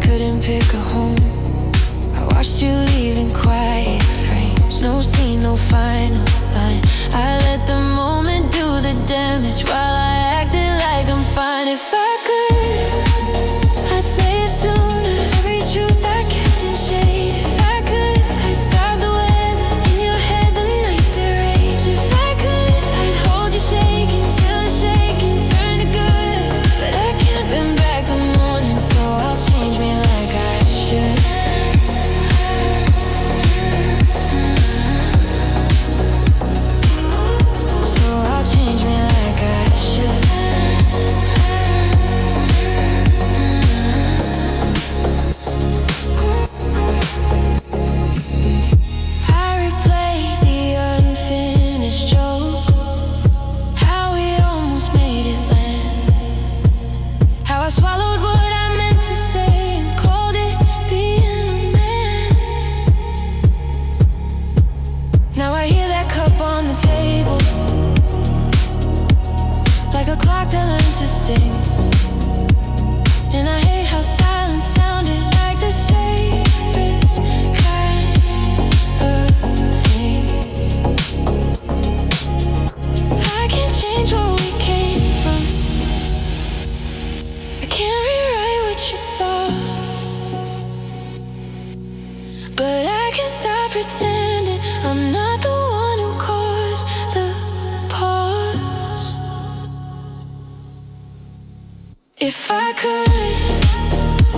couldn't pick a home. I watched you leave in quiet frames. No scene, no final line. I let the moment do the damage while I acted like I'm fine. If I could, I'd say it sooner. Every truth I kept in shade. If I could, I'd stop the weather. In your head the nights erase. If I could, I'd hold you shaking till the shaking turned to good. But I can't bend back the morning, so I'll change me like I should. So I'll change me like I should. I replay the unfinished joke, how we almost made it land, how I swallowed what I meant to say and called it being a man. Now I hear that cup on the table, like a clock that learned to sting. And I hate how silence sounded like the safest kind of thing. I can't change what we came from. I can't rewrite what you saw. But I can stop pretending I'm not the one who caused the pause. If I could,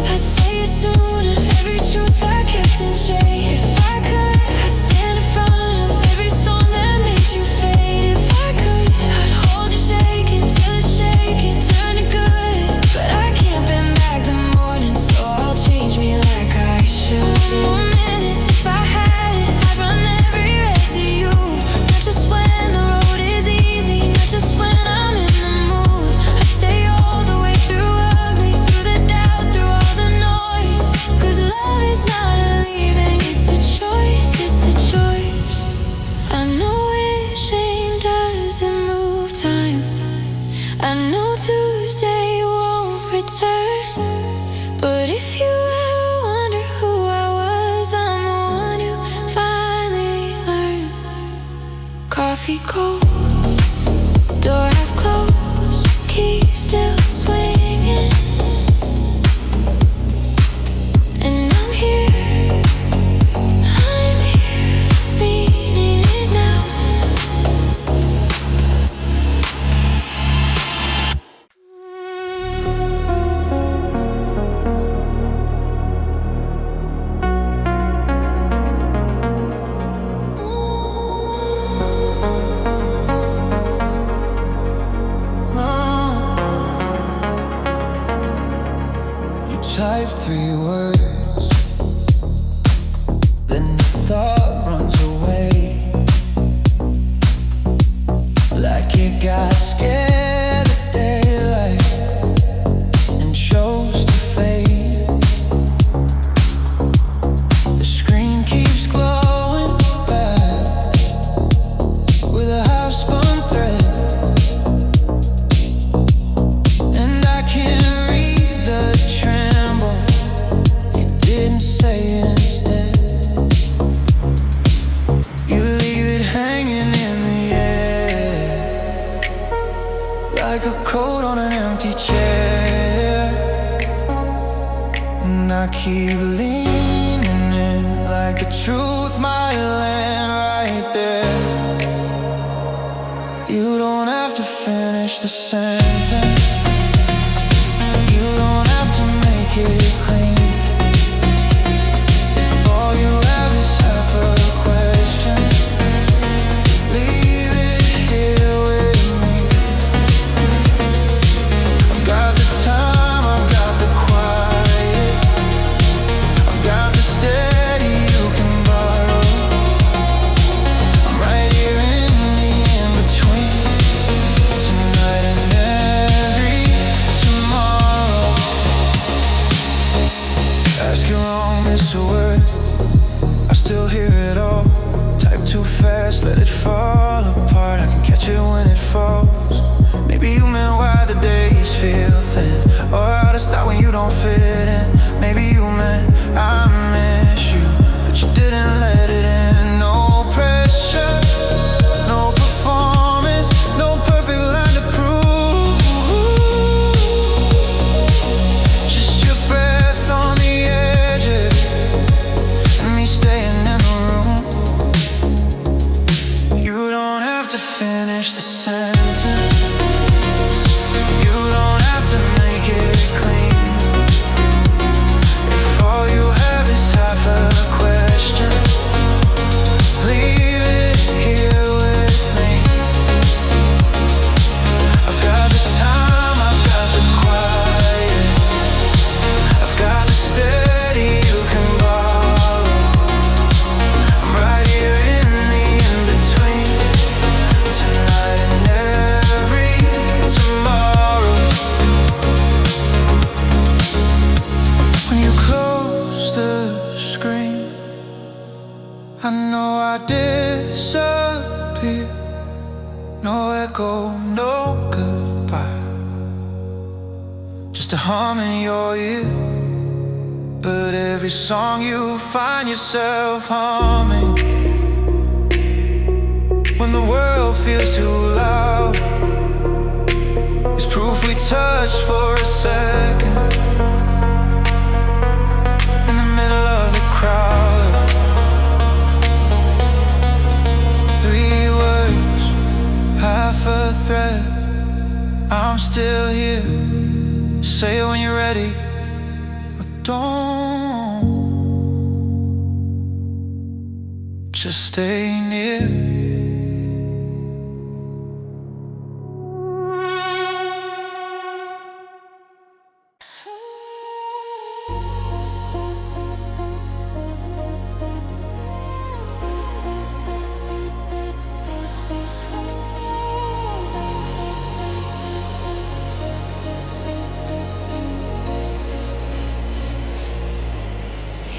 I'd say it sooner. Every truth I kept in shade. If I could, I'd stand in front of every storm that made you fade. If I could, I'd hold you shaking till the shaking turned to good. But I can't bend back the morning, so I'll change me like I should. One more minute, if I had it, I'd run every red to you. Not just when the road is easy, not just when I'm in the mood. I'd stay all the way through ugly, through the doubt, through all the noise. 'Cause love is not a leaving, it's a choice, it's a choice. I know wishing doesn't move time. I know Tuesday won't return. But if you ever wonder who I was, I'm the one who finally learned. Coffee cold, door half closed, key still swinging. And I'm here, meaning it now. You type 3 words, then the thought runs away. Like you got scared of daylight and chose to fade. The screen keeps glowing back with a half-spun thread. And I can read the tremble you didn't say instead. You leave it hanging in the air, like a coat on an empty chair. And I keep leaning in, like the truth might land right there. You don't have to finish the sentence, you don't have to make it clean. If all you have is half a question, leave it here with me. I've got the time, I've got the quiet, I've got the steady you can borrow. I'm right here in the in-between, tonight and every tomorrow. Ask your wrong, miss a word, I still hear it all. Type too fast, let it fall apart. I can catch it when it falls. Maybe you meant why the days feel thin, or how to stop when you don't fit in. Maybe you meant I miss you, but you didn't let it in. No pressure, no performance, no perfect line to prove. Just your breath on the edge of it, and me staying in the room. You don't have to finish the sentence. You don't have to make it clean. If all you have is half a question, leave it here with me. I've got the time, I've got the quiet, I've got the steady you can borrow. I'm right here in the in-between, tonight and every tomorrow. When you close the screen, I know I disappear. No echo, no goodbye, just a hum in your ear. But every song you find yourself humming, when the world feels too loud, it's proof we touched for a second in the middle of the crowd. 3 words, half a thread, I'm still here. Say it when you're ready, or don't. Just stay near.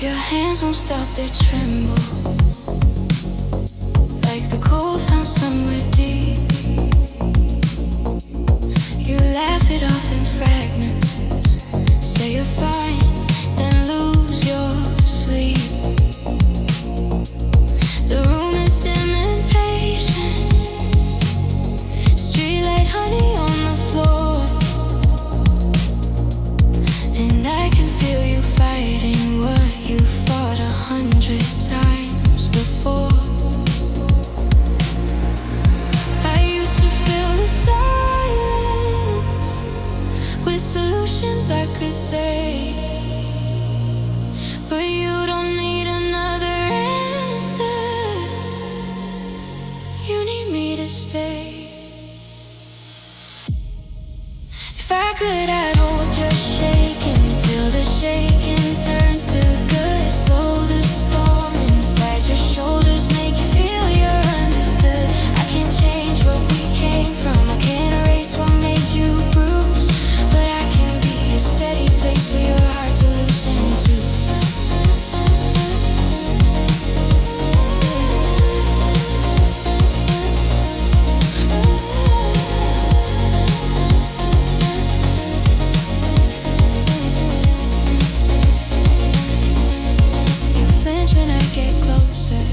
Your hands won't stop their tremble, like the cold found somewhere deep. You laugh it off in fragments, say you're fine, then lose your sleep. The room is dim and patient, streetlight honey on the floor, and I can feel you fighting what you fought 100 times before. I used to fill the silence with solutions I could say, but you don't need another answer. You need me to stay. If I could, I'd hold your shaking till the shaking turns to good. Slow the storm inside your shoulders, make you feel you're understood. I can't change what we came from, I can't erase what made you bruise, but I can be a steady place for your heart to loosen to. You flinch when I get closer,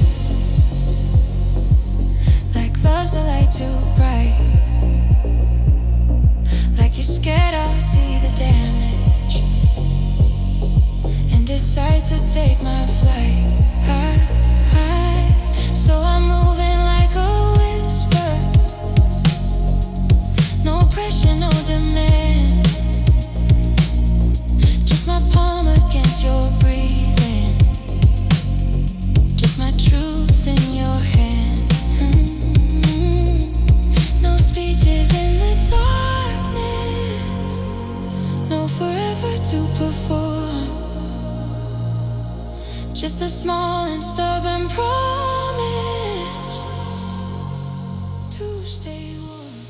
like love's a light too bright, like you're scared I'll see the damage, and decide to take my flight. So I'm moving like a whisper, no pressure, no demand, just my palm against your breathing, just my truth in your hand. No speeches in the darkness, no forever to perform, just a small and stubborn promise to stay warm.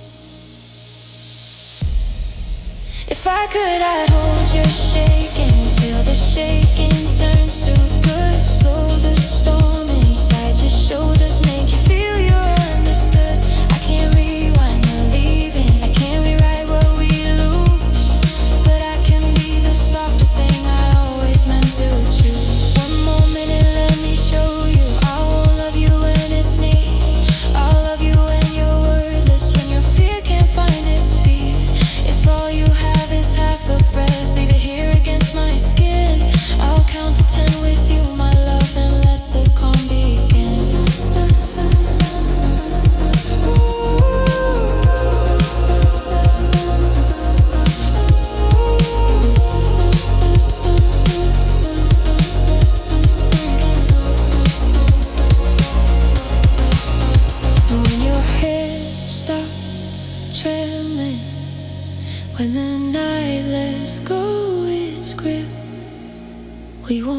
If I could, I'd hold your shaking till the shaking turns to good. Slow the storm inside your shoulders, make you feel you're understood. I can't rewind the leaving, I can't rewrite what we lose, but I can be the softer thing I always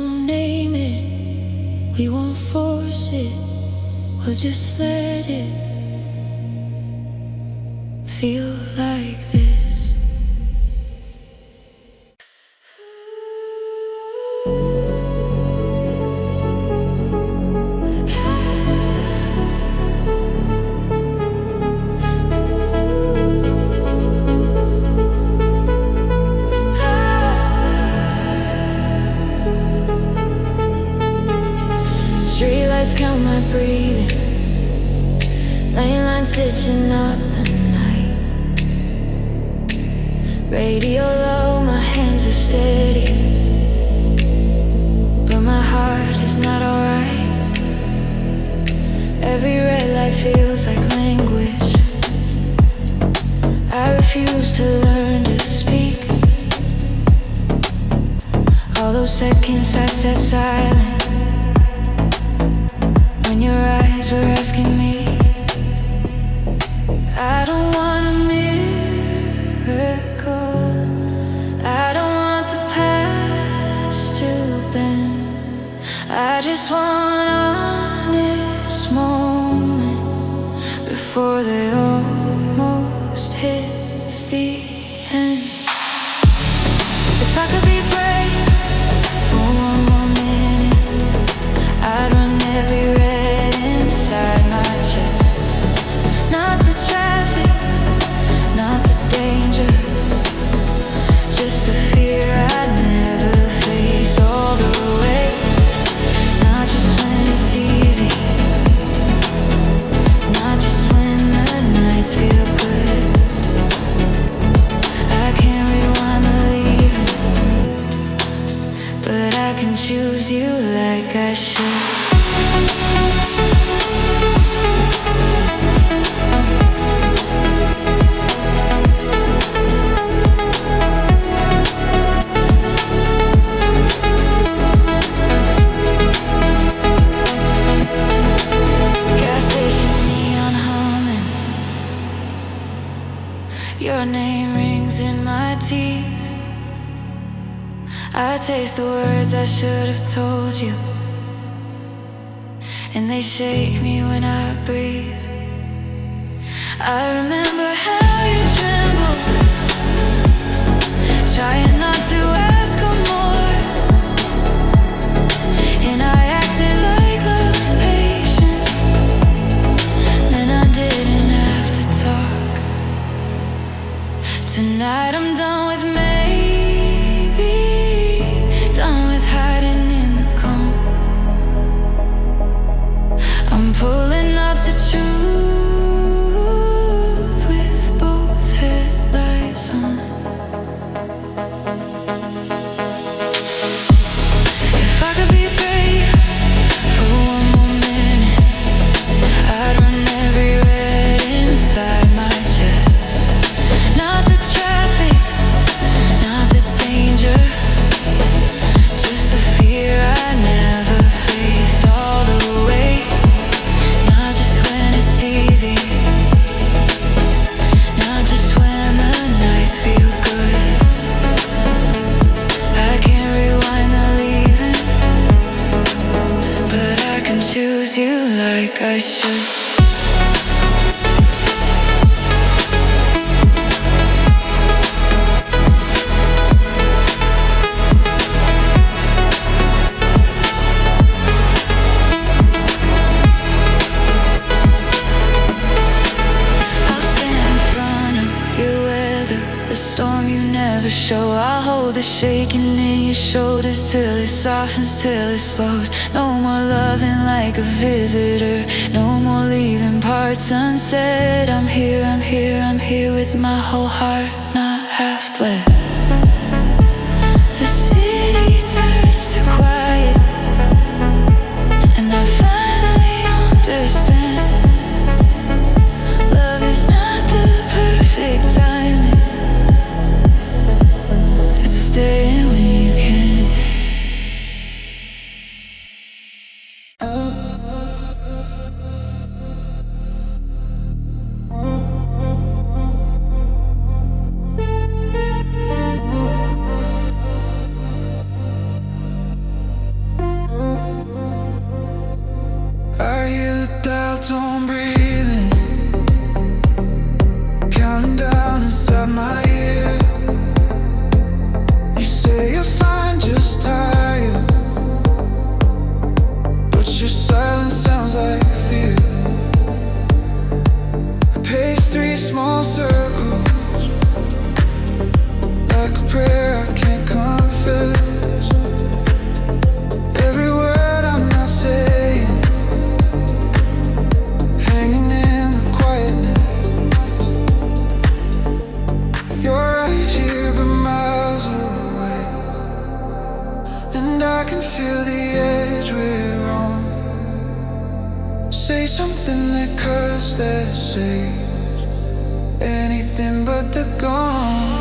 won't name it, we won't force it, we'll just let it feel like this. Streetlights count my breathing, lane lines stitching up the night. Radio low, my hands are steady, but my heart is not alright. Every red light feels like language. I refuse to learn to speak. All those seconds I sat silent when your eyes were asking me. I don't want a miracle, I don't want the past to bend. I just want honest moment before they almost hit the end. If I could be brave for one more minute, I'd run every red inside my chest. Not the traffic, not the danger, just the fear I'd never face all the way. Not just when it's easy, not just when the nights feel good. I can't rewind the leaving, but I can choose you like I should. Gas station neon humming, your name rings in my teeth. I taste the words I should have told you, and they shake me when I breathe. I remember how you trembled, trying not to ask for more, and I acted like love's patience, and I didn't have to talk. Tonight I'm done with maybe, done with hiding in the calm. I'm pulling up to truth with both headlights on. If I could be brave for one more minute, I'd run every red inside my chest. Not the traffic, not the danger, just the fear I never faced all the way. Not just when it's easy, not just when the nights feel good. I can't rewind the leaving, but I can choose you like I should. I'll stand in front of your weather, the storm you never show. I'll hold the shaking in your shoulders till it softens, till it slows. No more loving like a visitor, no more leaving parts unsaid. I'm here, I'm here, I'm here with my whole heart, not half bled. The city turns to quiet, and I finally understand. Love is not the perfect timing, it's staying when you can. feel the edge we're on. Say something that cuts, that says anything but the gone.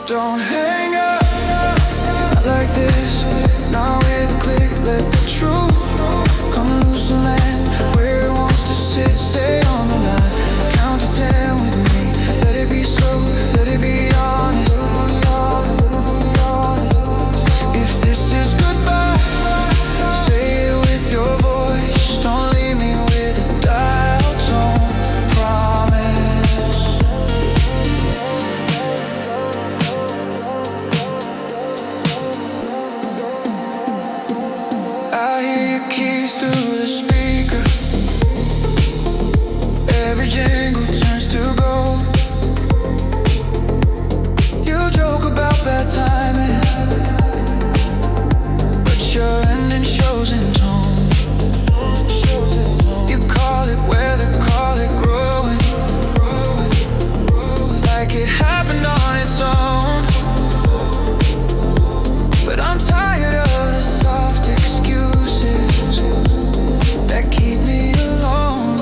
Don't hang up, not like this. Not with a click, let the truth come loose and land where it wants to sit. Stay on the line, count to 10 with me. Let it be slow, let it be honest. If this is goodbye, say it with your voice. Don't leave me with a dial tone. Promise. I hear your keys through the speaker. Every jingle turns to gold. You joke about bad timing, but your ending shows in tone. You call it weather, call it growing, like it happened on its own. But I'm tired of the soft excuses that keep me alone.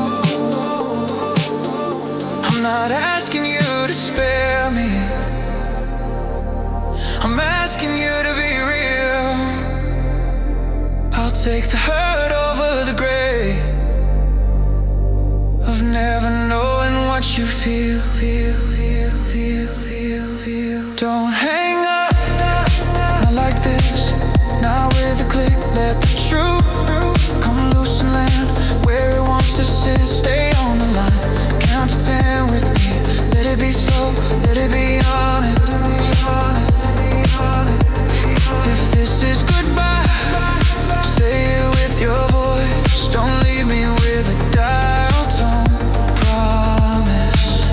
I'm not asking you to spare me, I'm asking you to be real. I'll take the hurt over the gray of never knowing what you feel. Don't hang up, not like this. Not with a click, let the truth come loose and land where it wants to sit. Stay on the line, count to 10 with me. Let it be slow, let it be honest. If this is goodbye, say it with your voice. Don't leave me with a dial tone. Promise.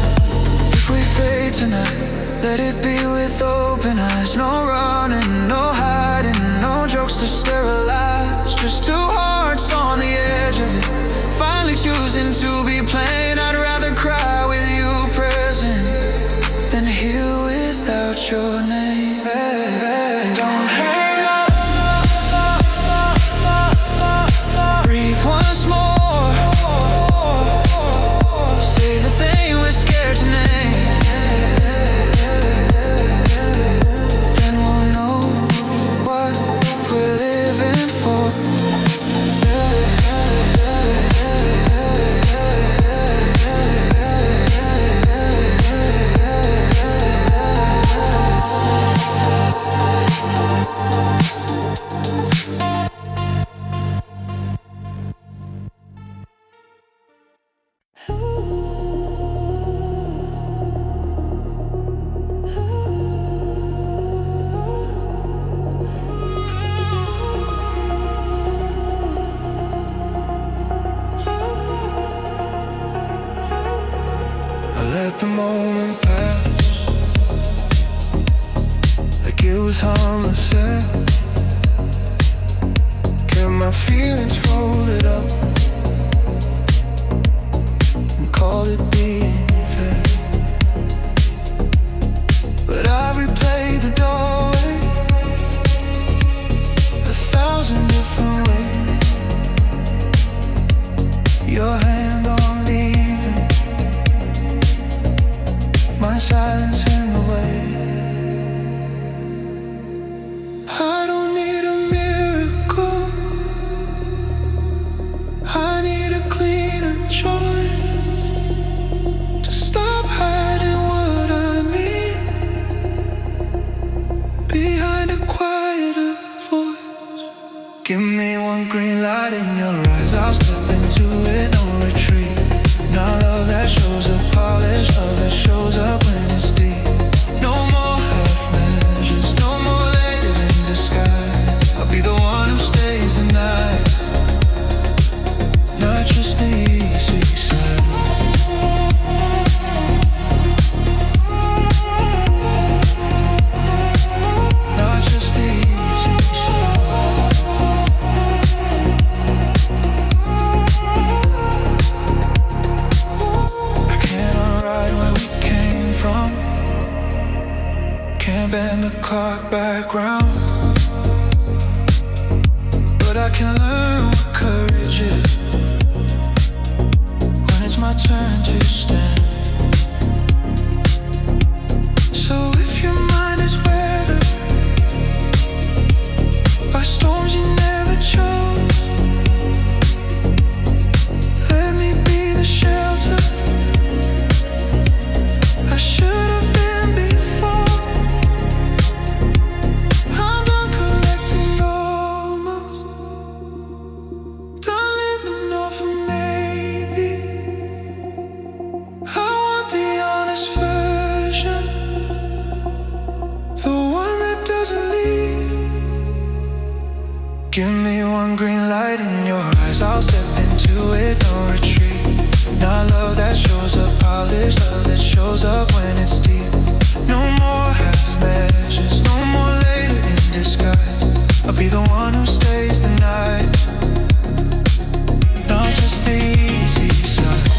If we fade tonight, let it be with open eyes. No running, no hiding, no jokes to sterilize. Just two hearts on the edge of it, finally choosing to be plain. I'd rather cry with you present than heal without your name. Don't hang up, breathe once more. Say the thing we're scared to name. Then we'll know what we're living for. I let the moment pass like it was harmless. Kept my feelings folded up and called it being fair. But I replayed the doorway 1,000 different ways. Your hand on leaving, my silence in the way. I don't need a miracle, I need a cleaner choice to stop hiding what I mean behind a quieter voice. Give me one green light in your eyes, I'll step into it, no retreat. Now love that shows up polished, love that shows up when it's deep. No more half measures, no more later in disguise. I'll be the one who stays the night, not just the easy side. Not just the easy side. but I can learn what courage is when it's my turn to stand. So if your mind is weathered by storms you never chose, let me be the shelter I should have been before. I'm done collecting almost, done living off of maybe. I want the honest version, the one that doesn't leave. Give me one green light in your eyes, I'll step into it, no retreat. Not love that shows up polished, love that shows up when it's deep. No more half measures, no more later in disguise. I'll be the one who stays the night, not just the easy side.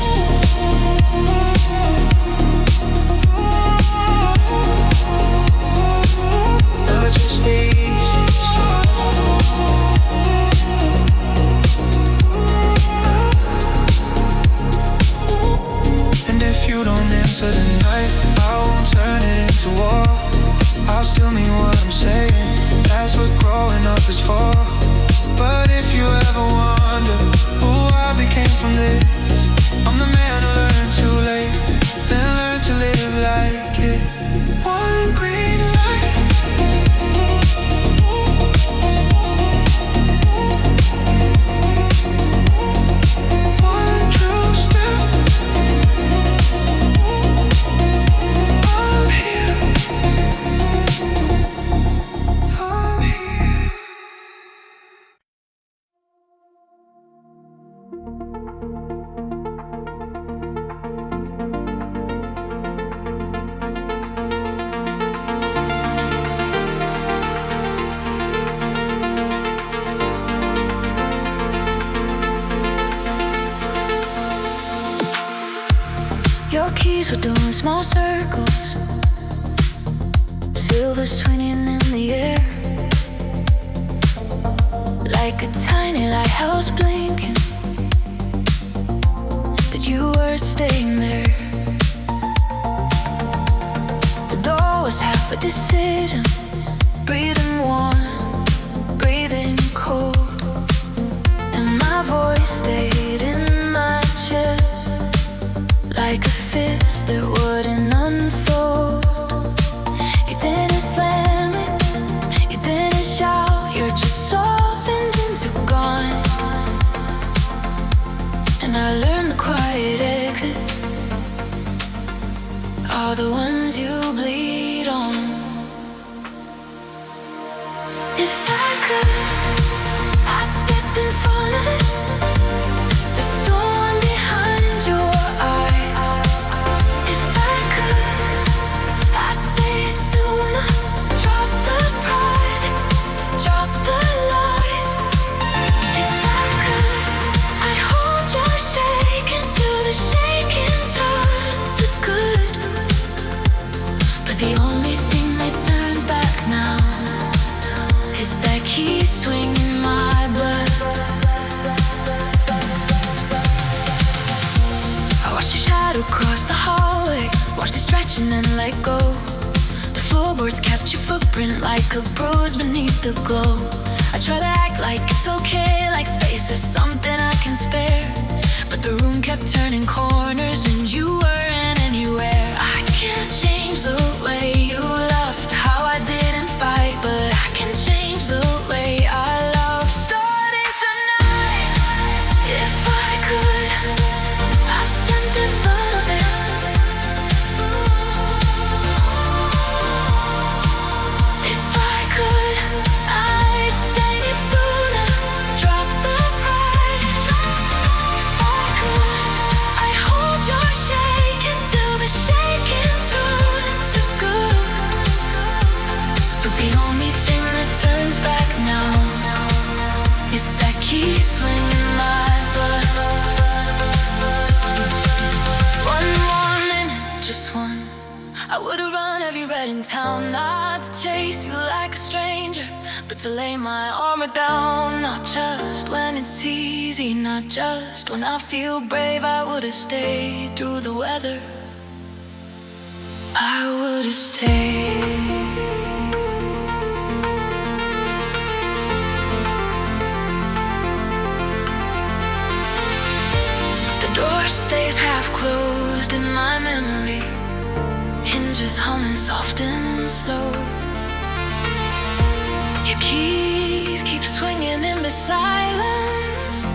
Not just the easy side. And if you don't answer tonight, I won't turn it into war. I'll still mean what I'm saying, that's what growing up is for. But if you ever wonder who I became from this, I'm the man who learned too late, then learned to live like it. One green light, one true step, I'm here, I'm here. Your keys were doing small circles, silver swinging in the air, like a tiny lighthouse blinking, but you weren't staying there. The door was half a decision, breathing warm, breathing cold, and my voice stayed in my chest like a fist that wouldn't unfold. You didn't slam it, you didn't shout, you're just softened into gone. And I learned the quiet exits are the ones you bleed on. If I could, I'd step in front of it, the storm behind your eyes. If I could, I'd say it sooner. Drop the pride, drop the lies. If I could, I'd hold your shake until the shaking turned to good. But the only thing that turns back now is that key swing in my blood. I watched your shadow cross the hallway, watched it stretch and then let go. The floorboards kept your footprint like a bruise beneath the glow. I try to act like it's okay, like space is something I can spare, but the room kept turning corners and you weren't anywhere. I can't change the way you left, how I didn't fight, but I can change the way I love. Starting tonight, if I could, I'd stand in front of it. If I could, I'd stay it sooner. Drop the pride. If I could, I'd hold your shake until the shaking turned to good. But the only thing that turns back now is that key swing in my blood. One more minute, just one. I would've run every red in town, not to chase you like a stranger, but to lay my armor down. Not just when it's easy, not just when I feel brave. I would've stayed through the weather. I would've stayed. The door stays half closed in my memory, hinges humming soft and slow. Your keys keep swinging in the silence,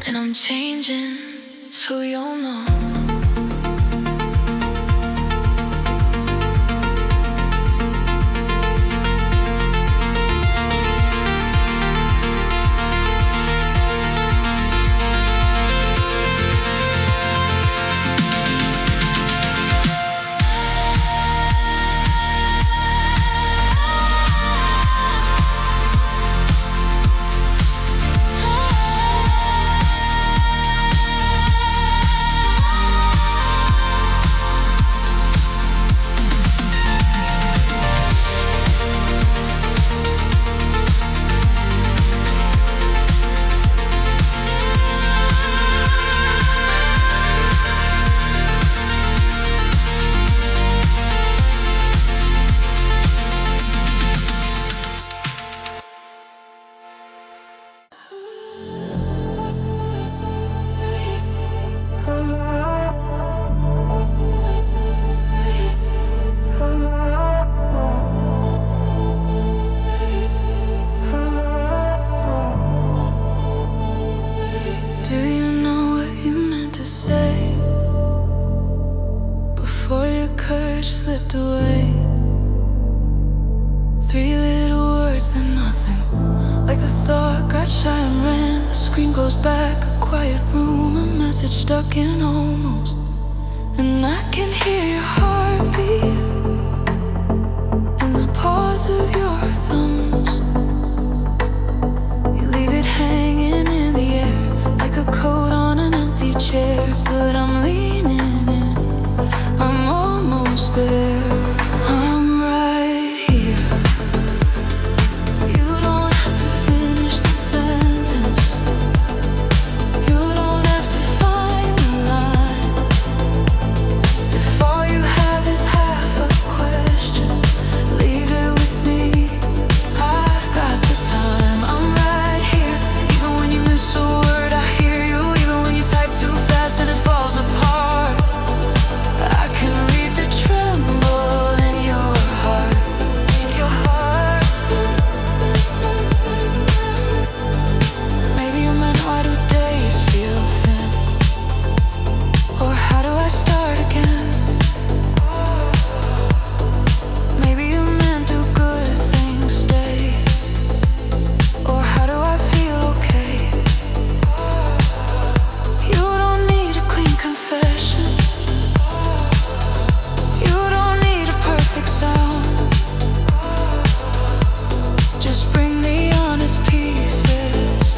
and I'm changing, so you'll know. Slipped away. 3 little words and nothing. Like the thought got shy and ran. The screen goes back, a quiet room, a message stuck in almost. And I can hear your heartbeat in the pause of your thumbs. You leave it hanging in the air like a coat on an empty chair. But I'm leaning in, I'm almost there. I'm right here. You don't have to finish the sentence. You don't have to find the line. If all you have is half a question, leave it with me. I've got the time. I'm right here. Even when you miss a word, I hear you. Even when you type too fast and it falls apart, I can read the tremble in your heart. Maybe you meant, why do days feel thin? Or how do I start again? Maybe you meant, do good things stay? Or how do I feel okay? You don't need a clean confession. You don't need a perfect sound. Just bring the honest pieces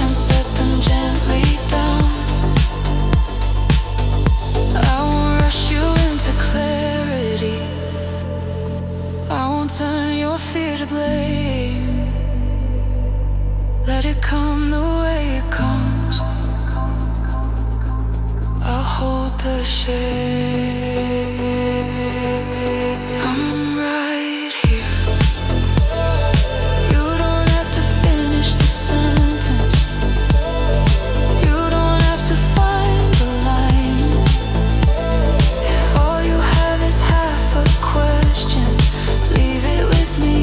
and set them gently down. I won't rush you into clarity. I won't turn your fear to blame. Let it come the way it comes. I'll hold the shade. I'm right here. You don't have to finish the sentence. You don't have to find the line. If all you have is half a question, leave it with me.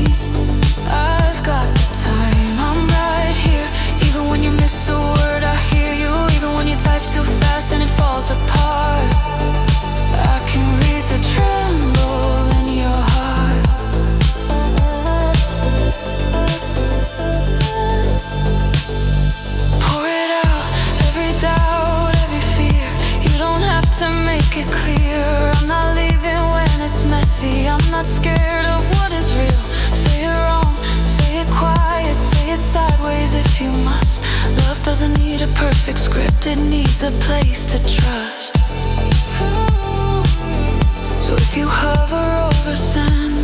I've got the time. I'm right here. Even when you miss a word, I hear you. Even when you type too fast and it falls apart, I can read the tremble in your heart. Pour it out, every doubt, every fear. You don't have to make it clear. I'm not leaving when it's messy. I'm not scared of what is real. Say it wrong, say it quiet, say it sideways if you must. Love doesn't need a perfect script, it needs a place to trust. So if you hover over sand,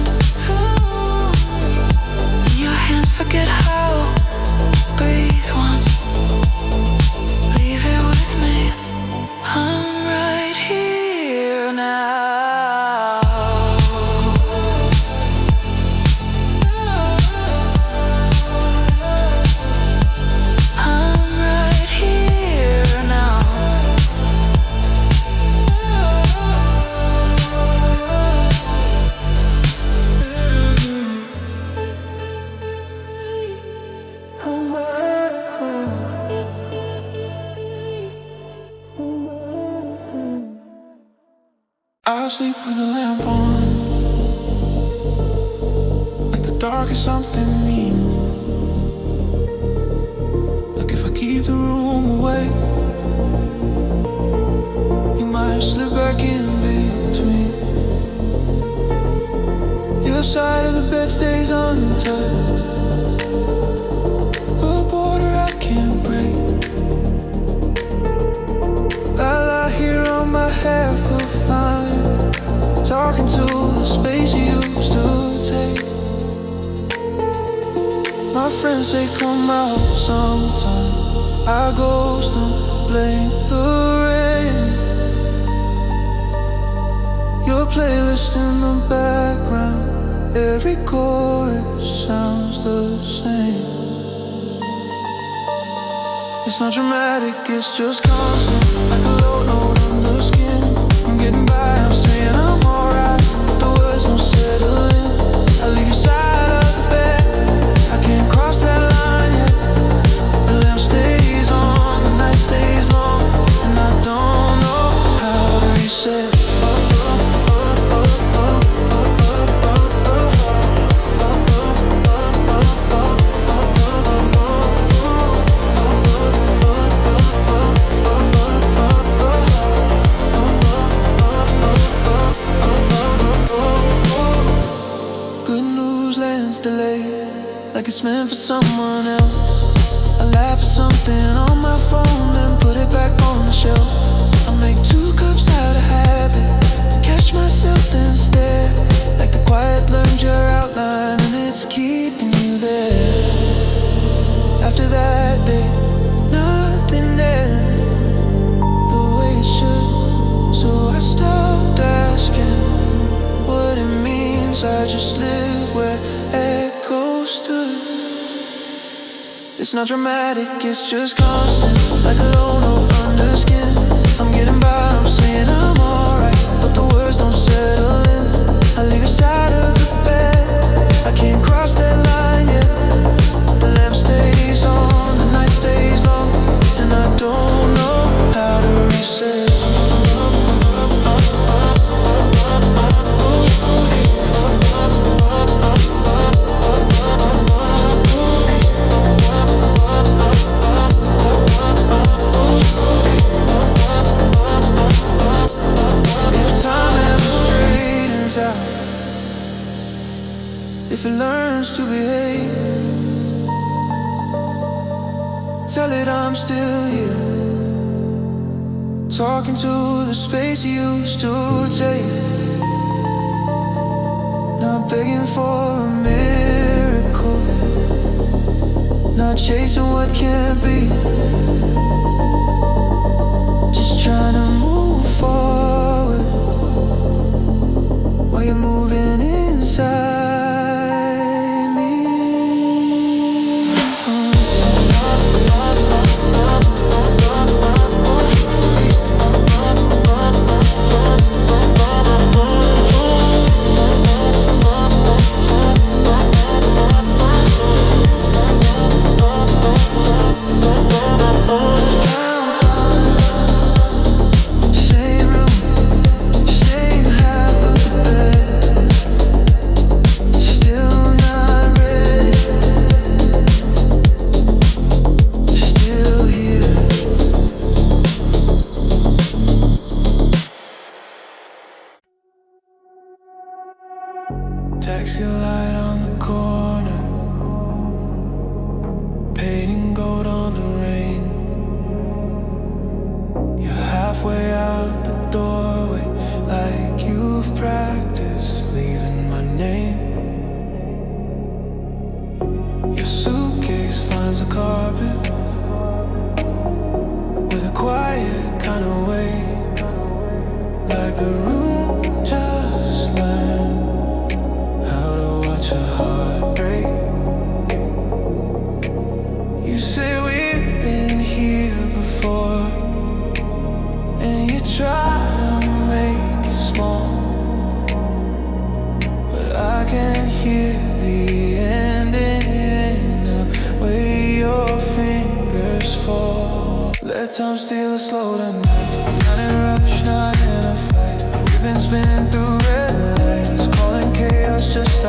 I sleep with the lamp on, like the dark is something mean. Like if I keep the room away, you might slip back in between. Your side of the bed stays untouched, a border I can't break. I lie here on my half of fine, talking to the space you used to take. My friends say come out sometime, I ghost them, blame the rain. Your playlist in the background, every chorus sounds the same. It's not dramatic, it's just constant, like a low note on the skin. I'm getting by, I'm saying I'm alright, but the words don't settle in. I leave your side of the bed, I can't cross that line yet. The lamp stays on, the night stays long, and I don't know how to reset. Like it's meant for someone else. I laugh at something on my phone, then put it back on the shelf. I make 2 cups out of habit, catch myself then stare, like the quiet learned your outline and it's keeping you there. After that day, nothing ended the way it should, so I stopped asking what it means. I just live where echoes stood. It's not dramatic, it's just constant, like a low note under skin. I'm getting by, I'm saying I'm alright, but the words don't settle in. I leave your side of the bed, I can't cross that line yet. The lamp stays on, the night stays long, and I don't know how to reset. If it learns to behave, tell it I'm still here, talking to the space you used to take. Not begging for a miracle, not chasing what can't be, just trying to move forward while you're moving inside. Taxi light on the corner, painting gold on the rain. You're halfway out the doorway, like you've practiced leaving my name. Your suitcase finds the carpet with a quiet kind of way, like the room just learned a heartbreak. You say we've been here before, and you try to make it small, but I can hear the ending in the way your fingers fall. Let time steal a slow tonight, not in a rush, not in a fight. We've been spinning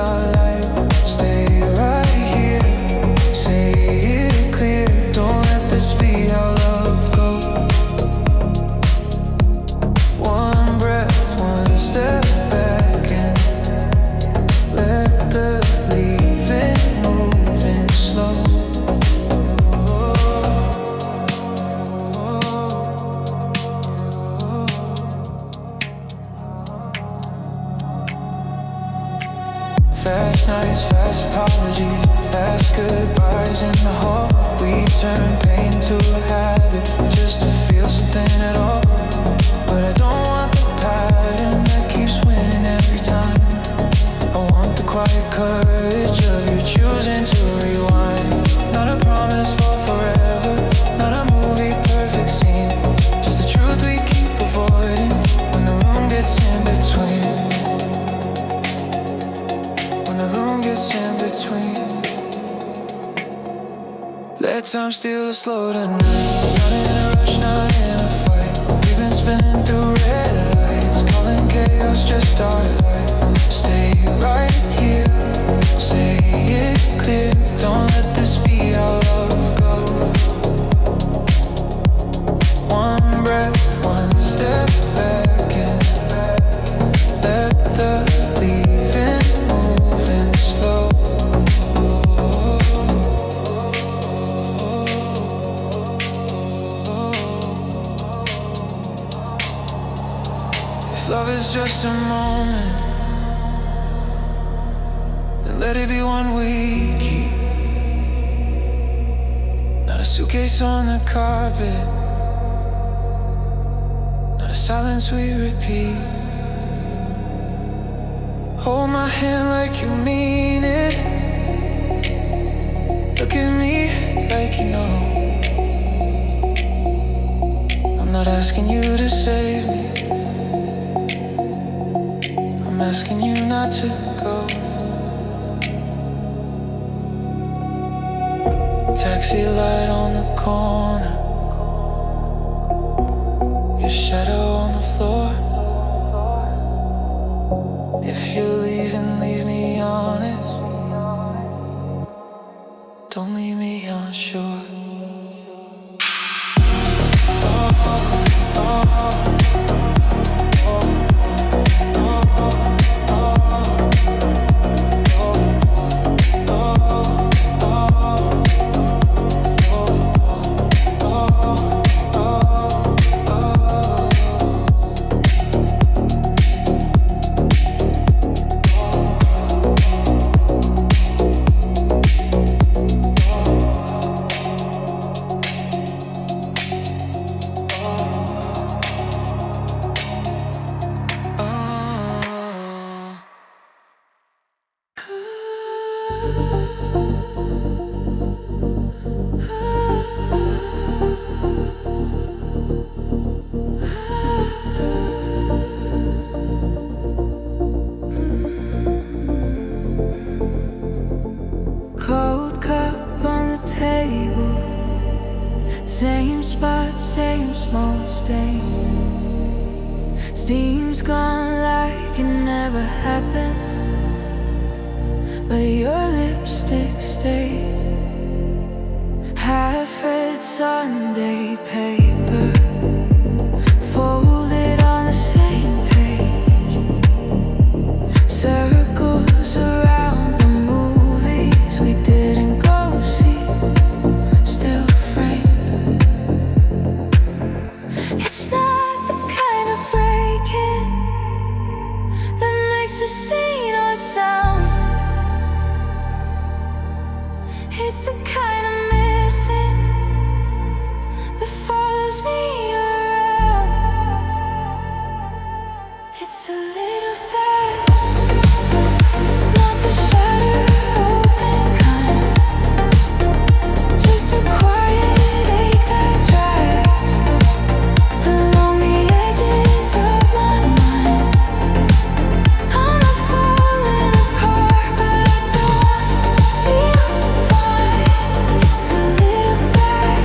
our life. Stay right here, say it clear. Don't let this be our love go. One breath, one step back, and let the leaving move in slow. Fast nights, fast apologies, fast goodbyes in the hall. We turn pain into a habit just to feel something at all. But I don't want the pattern that keeps winning every time. I want the quiet courage of you choosing to rewind. Not a promise for forever, not a movie perfect scene. Just the truth we keep avoiding when the room gets in between. When the room gets in between. Let time steal a slow tonight. Not in a rush, not in a fight. We've been spinning through red lights, calling chaos just our life. Stay right here, say it clear. Don't let this be our love go. One breath, one step back, and let the leaving move in slow. If love is just a moment, then let it be one we keep. Not a suitcase on the carpet, not a silence we repeat. Hold my hand like you mean it. Look at me like you know. I'm not asking you to save me, I'm asking you not to go. Taxi light on the corner, your shadow on the floor. If you're leaving, leave me honest. Don't leave me unsure. Cold cup on the table, same spot, same small stain. Steam's gone like it never happened, but your lipstick stayed. Half-read Sunday paper, folded on the same page. Circles around the movies we didn't go see, still framed. It's not the kind of break-in that makes a scene or sound. It's the kind of missing that follows me around. It's a little sad, not the shattered open kind, just a quiet ache that drags along the edges of my mind. I'm not falling apart, but I don't feel fine. It's a little sad.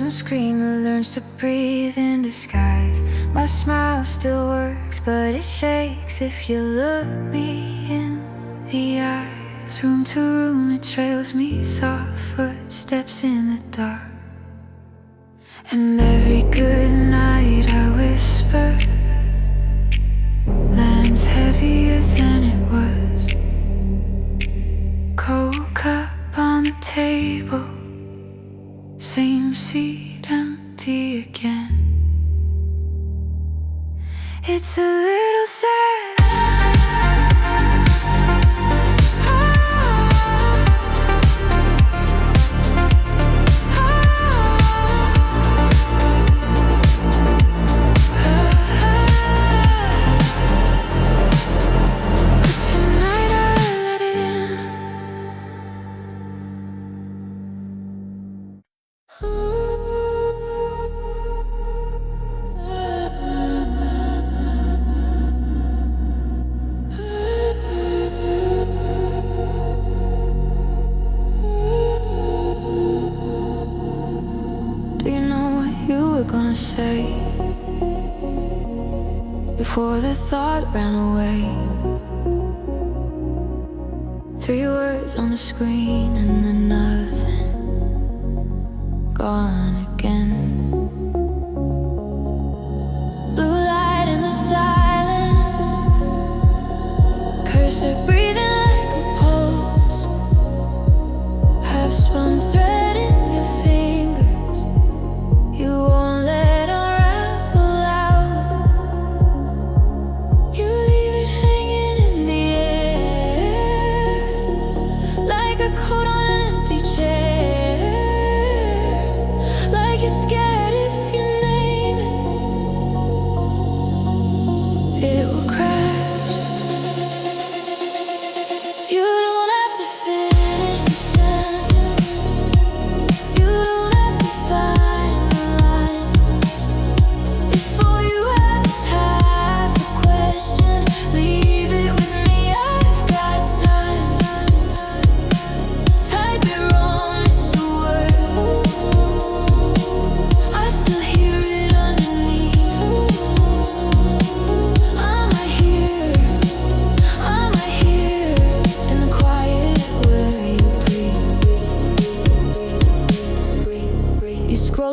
doesn't scream, it learns to breathe in disguise. My smile still works, but it shakes if you look me in the eyes. Room to room, it trails me, soft footsteps in the dark. And every good night I whisper lands heavier than it was. Cold cup on the table, same seat empty again. It's a little sad. Say before the thought ran away. 3 words on the screen and then nothing. Gone again. Blue light in the silence, cursor breathing like a pulse. Have spun thread in your fingers. You won't let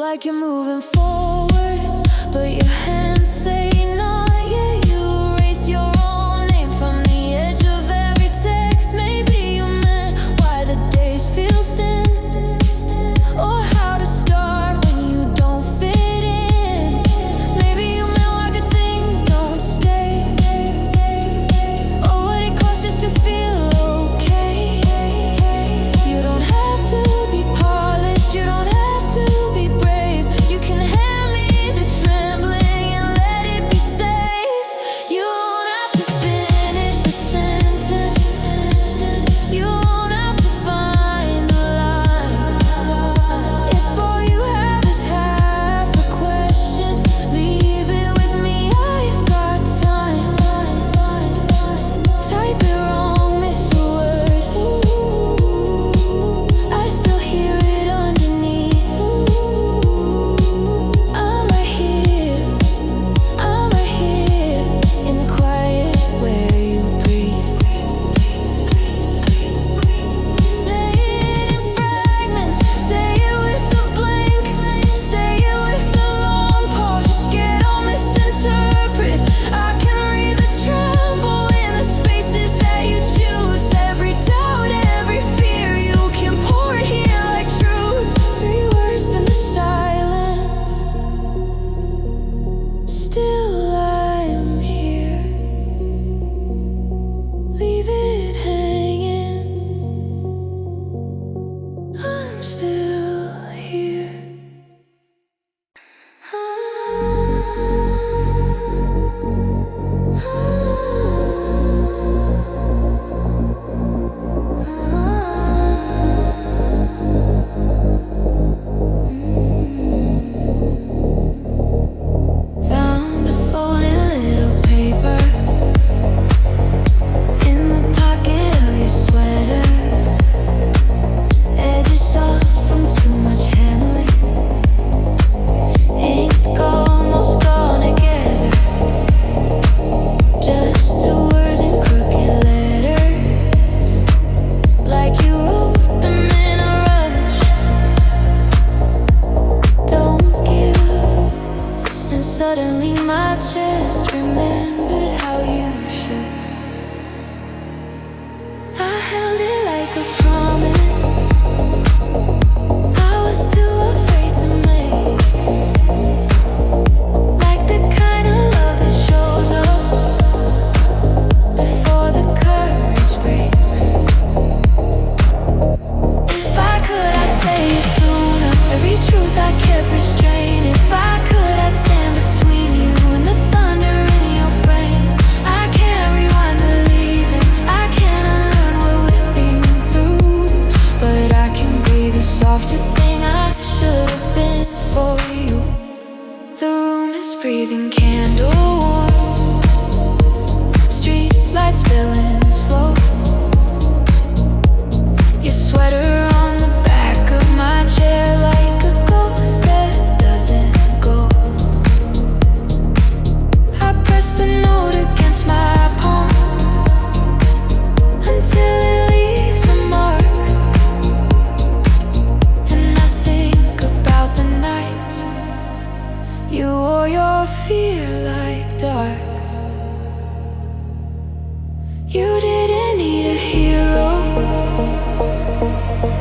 like you're moving forward, but your hands say not yet. You erase your own name from the edge of every text. Maybe you meant why the days feel thin, or how to start when you don't fit in. Maybe you meant why good things don't stay, or what it costs just to feel okay. You don't have to be polished, you don't have to be brave. You can hand me the trembling and let it be safe. You won't have to finish the sentence, you won't have to find the line. If all you have is half a question, leave it with me, I've got time. Type it wrong, miss a word, I still hear it underneath. I'm right here, I'm right here, in the quiet where you breathe. Say it in fragments, say it with a blank, say it with a long pause. You're scared I'll misinterpret, I can read the tremble in the spaces that you choose. Every doubt, every fear, you can pour it here like truth. 3 words, then the silence. Still I'm here. Leave it hanging. I'm still here. Found a folded little paper in the pocket of your sweater. Edges soft from too much handling. breathing candle warm, street lights spilling slow, your sweater on the back of my chair like a ghost that doesn't go. I press the note against my palm until it leaves a mark, and I think about the nights you wore your fear like dark. You didn't need a hero,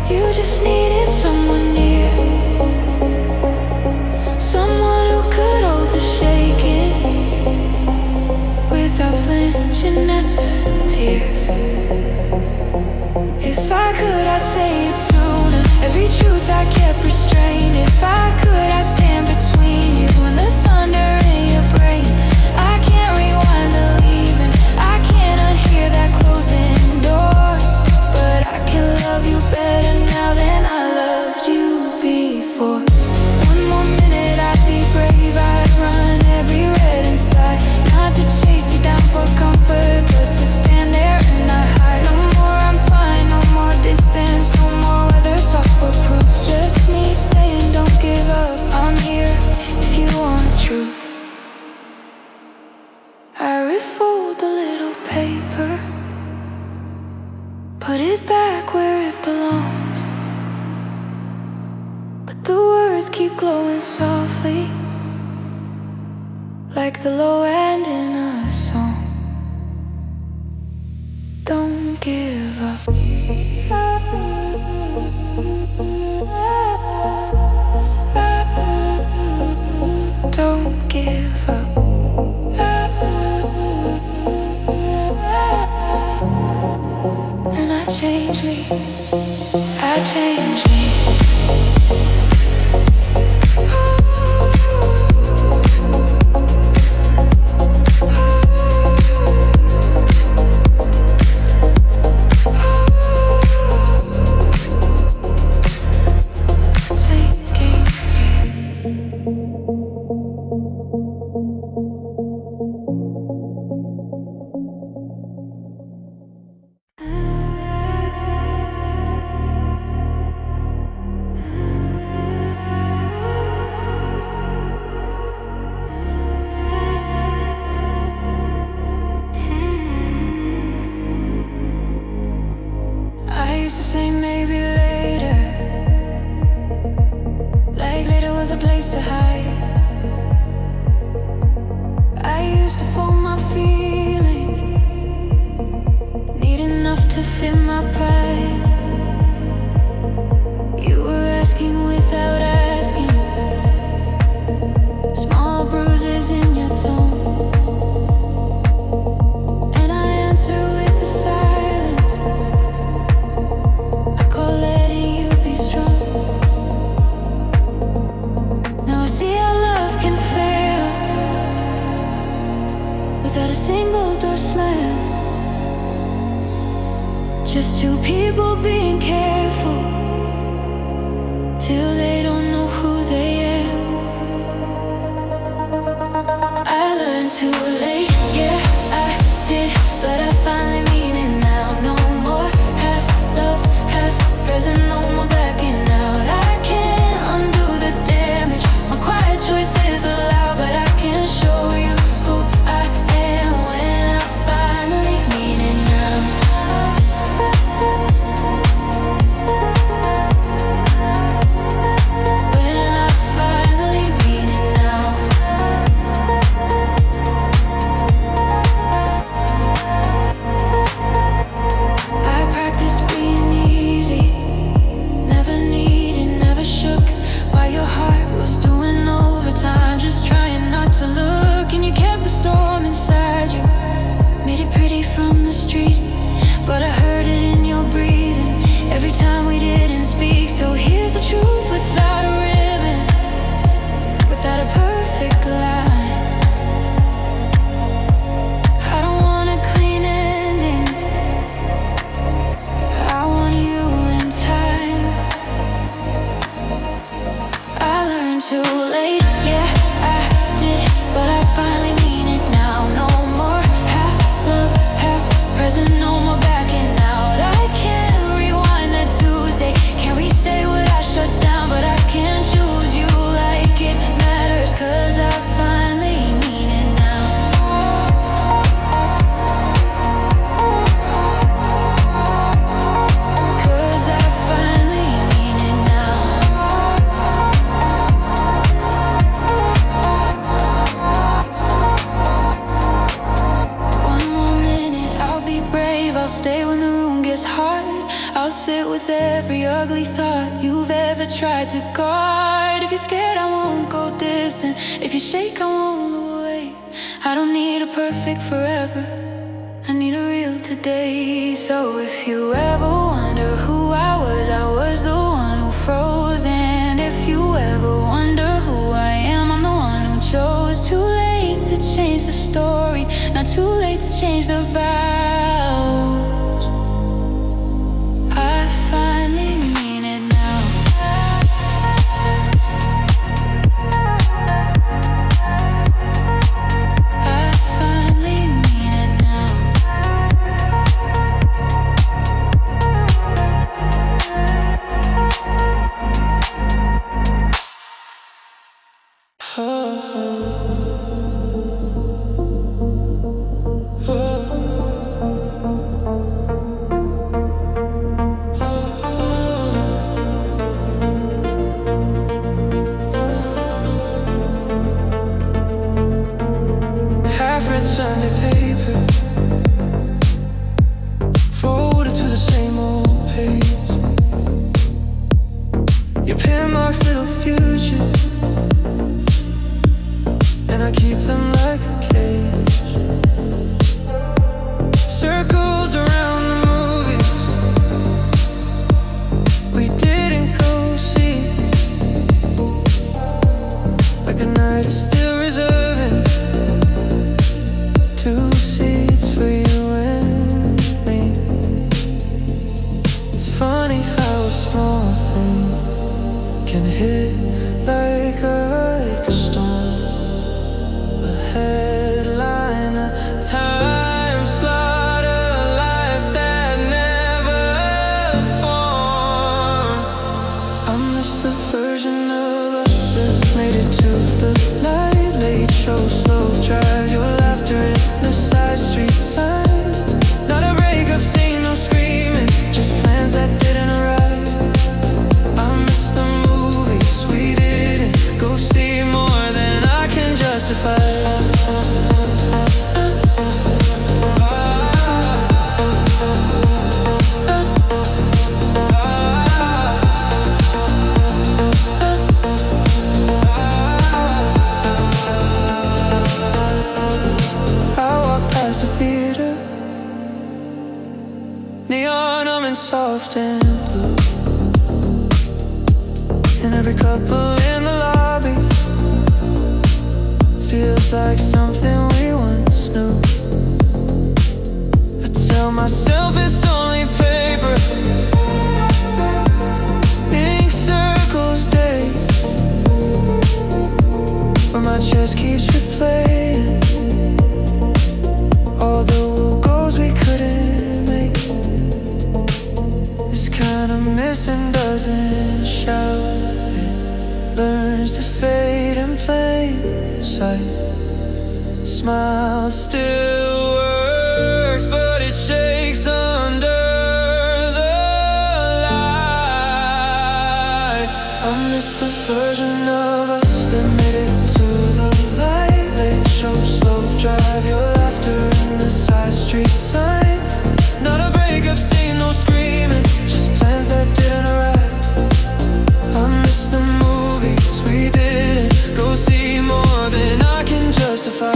you just needed someone near, someone who could hold the shaking without flinching at the tears. If I could, I'd say it sooner. Every truth I kept restrained. If I could, I'd stand between you and the thunder in your brain. I can't rewind the leaving, I can't unhear that closing door, but I can love you better now than I loved you before. One more minute I'd be brave, I'd run every red inside. Not to chase you down for comfort, but to stand there and not hide. No more I'm fine, no more distance, no more weather talk for proof. Just me saying don't give up, I'm here if you want truth. I refold the little paper, put it back where it belongs, but the words keep glowing softly, like the low end in a song. Don't give up. Don't give up. And I change me, I change me. Just two people being careful till they don't know who they am. I learned too late, yeah, I did, but I finally mean it now. No more half love, half present, no more backing out. I can't undo the damage, my quiet choices allowed, but I can show you who I am when I finally mean it now. When I finally mean it now. I practiced being easy, never needed, never shook, while your heart was doing overtime, just trying not to look. And you kept the storm inside you, made it pretty from the street, but I heard it in your breathing every time we didn't speak. So here's the truth without a ribbon, without a perfect line. I don't want a clean ending, I want you in time. I learned too late, yeah, I did, but I ugly thought you've ever tried to guard. If you're scared, I won't go distant. If you shake, I won't look away. I don't need a perfect forever, I need a real today. So if you ever wonder who I was the one who froze. And if you ever wonder who I am, I'm the one who chose. Too late to change the story, not too late to change the vows. I finally mean it now. I finally mean it now. Half-read Sunday paper, folded to the same old page. Your pen marks little future, and I keep them like a cage. Circles around the movies we didn't go see, like the night is still reserving 2 seats for you and me. It's funny how a small thing can hit like a storm. A headline, a time slot, a life that never formed. I miss the version of us that made it to the light. Late show, slow drive, your laughter in the side street signs. Not a breakup scene, no screaming, just plans that didn't arrive. I miss the movies we didn't go see, more than I can justify. I walk past the theater, neon humming soft and blue, and every couple in the lobby feels like something we once knew. I tell myself it's only paper, ink circles days, where my chest keeps replaying all the goals we couldn't make. This kind of missing doesn't shout, it learns to fade in plain sight. Smile still works, but it shakes under the light. I miss the version of us that made it to the light. Late show, slow drive, your laughter in the side street sign. Not a breakup scene, no screaming, just plans that didn't arrive. I miss the movies we didn't go see, more than I can justify.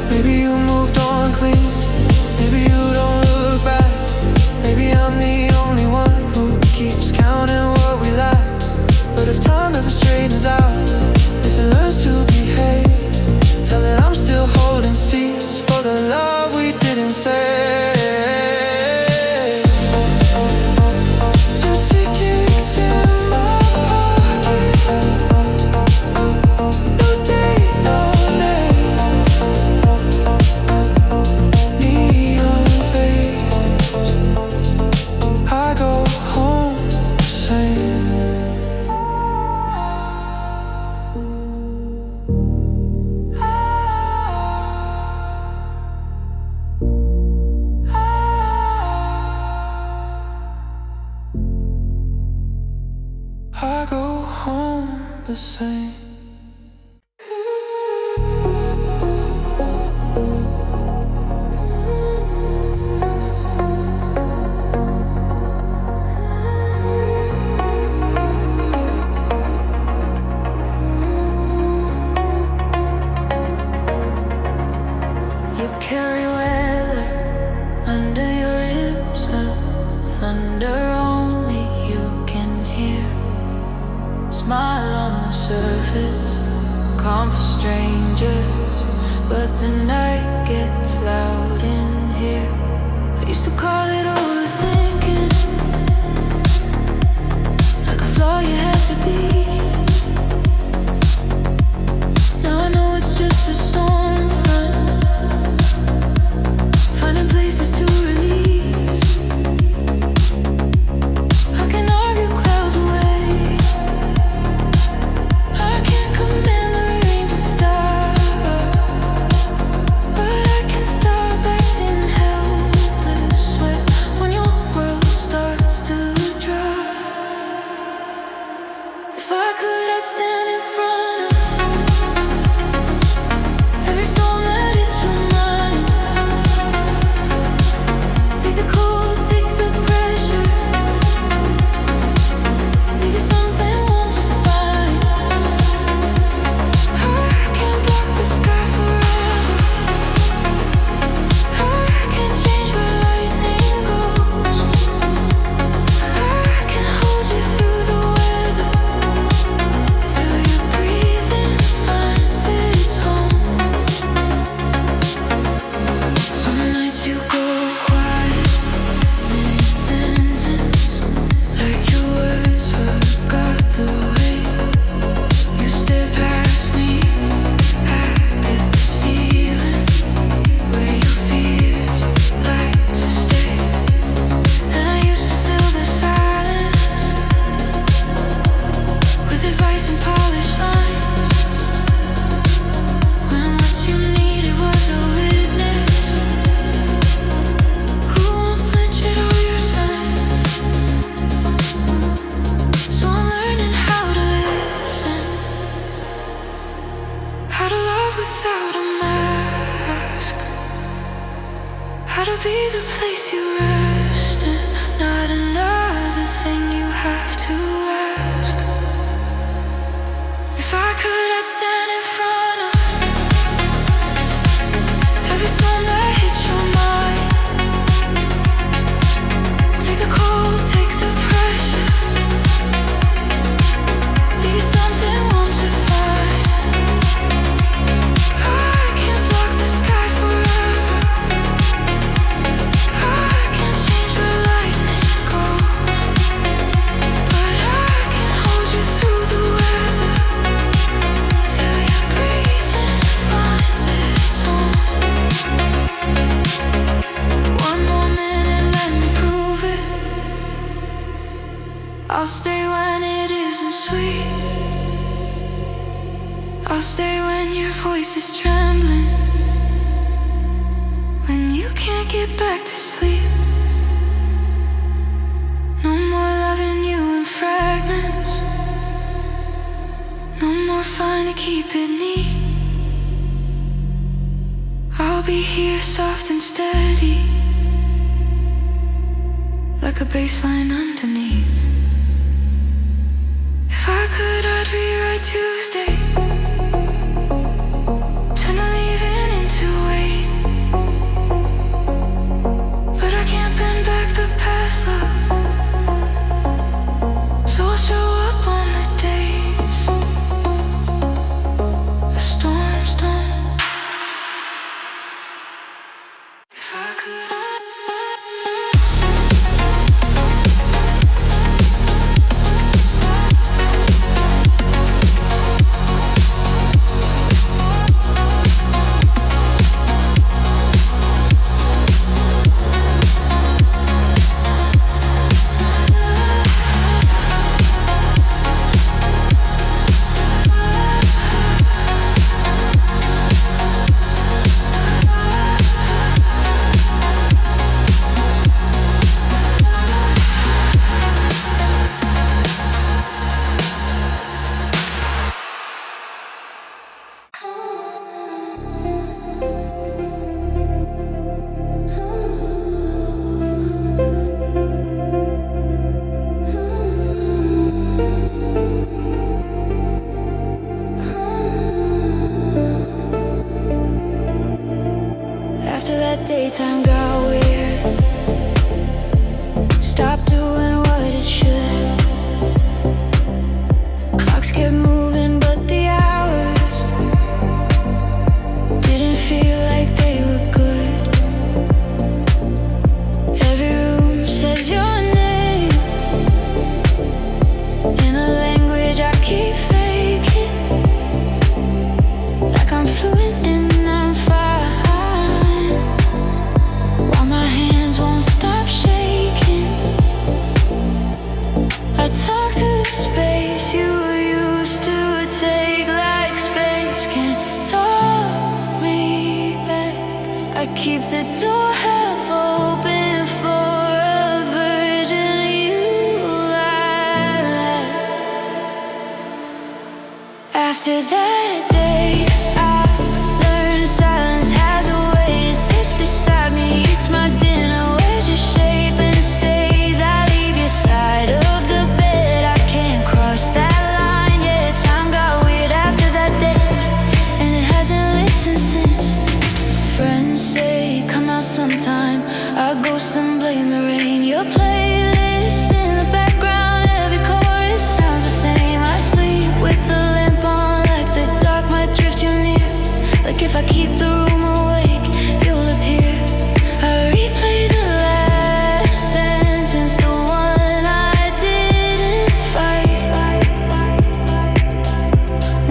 Maybe you moved on clean, the same. You carry weather under your ribs, thunder only you can hear. Smile on the surface, calm for strangers, but the night gets loud in here. I used to call it overthinking, like a flaw you had to be. Now I know it's just a storm front, finding places to release. I can argue clouds away, I can't command the rain to stop, but I can stop acting helpless when your world starts to drop. If I could, I'd stand in front of every storm that hits your mind. Take the cold, take the pressure, leave you something warm to find. I can't block the sky forever, I can change where lightning goes, I can hold you through the weather till your breathing finds its home. Some nights you go quiet mid-sentence, like your words forgot the way. You stare past me, at the ceiling, where your fears like to stay. And I used to fill the silence with advice and polished lines, when what you needed was a witness who won't flinch at all your signs. So I'm learning how to listen, how to love without a mask, how to be the place you rest in, not another thing you have to ask. If I could, I'd stand in front of every storm that hits your mind. Take the cold, take the pressure, leave you something warm to find. I can't block the sky forever, I can't change where lightning goes, but I can hold you through the weather till your breathing finds its home. One more minute, let me prove it. I'll stay when it isn't sweet, I'll stay when your voice is trembling, when you can't get back to sleep. No more loving you in fragments, no more fine to keep it neat. I'll be here soft and steady, like a baseline underneath. If I could, I'd rewrite Tuesday, turn the leaving into wait, but I can't bend back the past love, so I'll show up on the days the storms don't. If I could, keep faking, like I'm fluent and I'm fine, while my hands won't stop shaking. I talk to the space you used to take, like space can't talk me back. I keep the door half open for a version of you like. After that day, I learned silence has a way. It sits beside me, eats my dinner, wears your shape and stays. I leave your side of the bed, I can't cross that line. Yeah, time got weird after that day, and it hasn't listened since. Friends say come out sometime, I ghost and blame the rain. Your playlist in the background, every chorus sounds the same. I sleep with the lamp on, like the dark might drift you near. Like if I keep the room awake, you'll appear. I replay the last sentence, the one I didn't fight.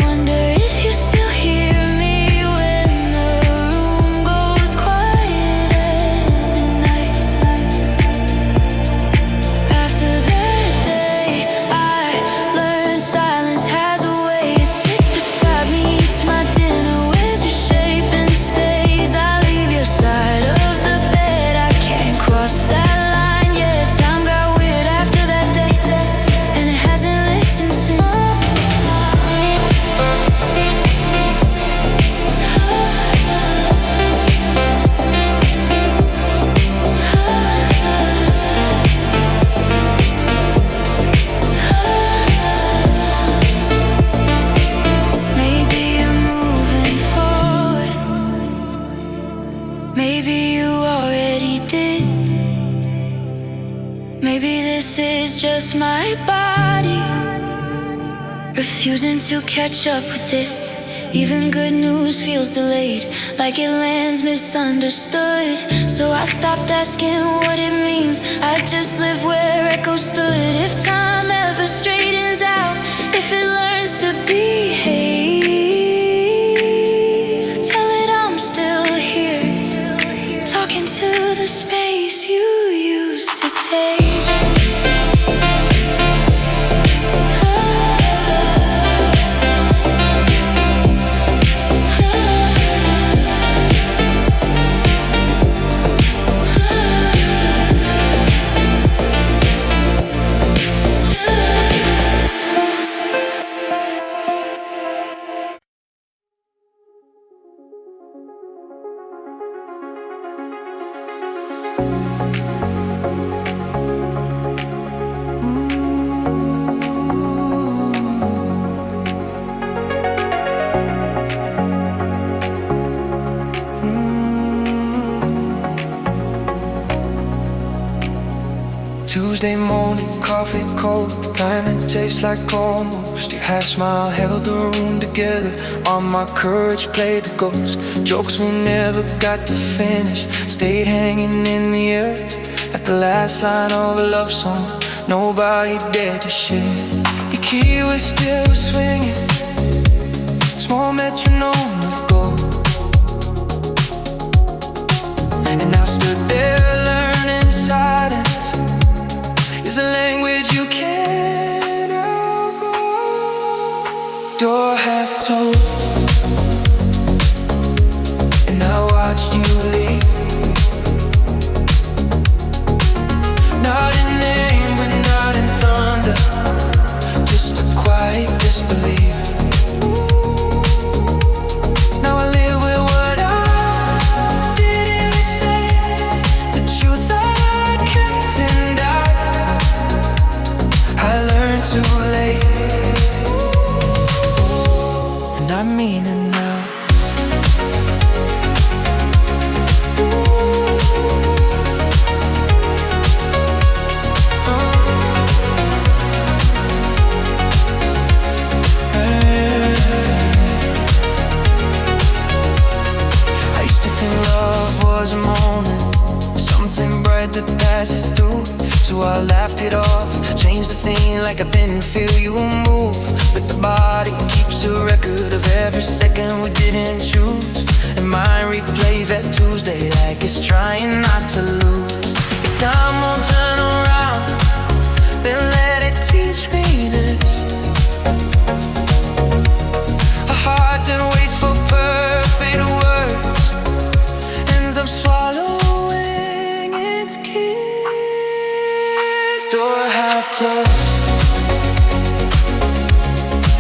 Wonder if you still hear me when the room goes quiet at night. After that day, I learned silence has a way. It sits beside me, eats my dinner, wears your shape and stays. I leave your side of the bed, I can't cross that line. Yeah, time got weird after that day, and it hasn't listened since. Maybe you're moving forward, maybe you already did. Maybe this is just my body refusing to catch up with it. Even good news feels delayed, like it lands misunderstood. So I stopped asking what it means, I just live where echo stood. If time ever straightens out, if it learns to behave, tell it I'm still here, talking to the space you used to take. Tuesday morning, coffee cold, kind of tastes like almost. Your half smile held the room together. On my courage played the ghost. Jokes we never got to finish stayed hanging in the air. At the last line of a love song nobody dared to share. Your key was still swinging, small metronome of gold. And I stood there learning silence is a language you can't outgrow. You're half told, and I watched you leave. Not in anger, not in thunder, just a quiet disbelief. Now I live with what I didn't say, the truth that I kept and I learned too late, and I mean it now. I used to think love was a moment, something bright that passes through. So I laughed it off, changed the scene like I didn't feel you move. But body keeps a record of every second we didn't choose. And mine replay that Tuesday like it's trying not to lose. If time won't turn around, then let it teach me this. A heart that waits for perfect words ends up swallowing its kiss. Door half closed,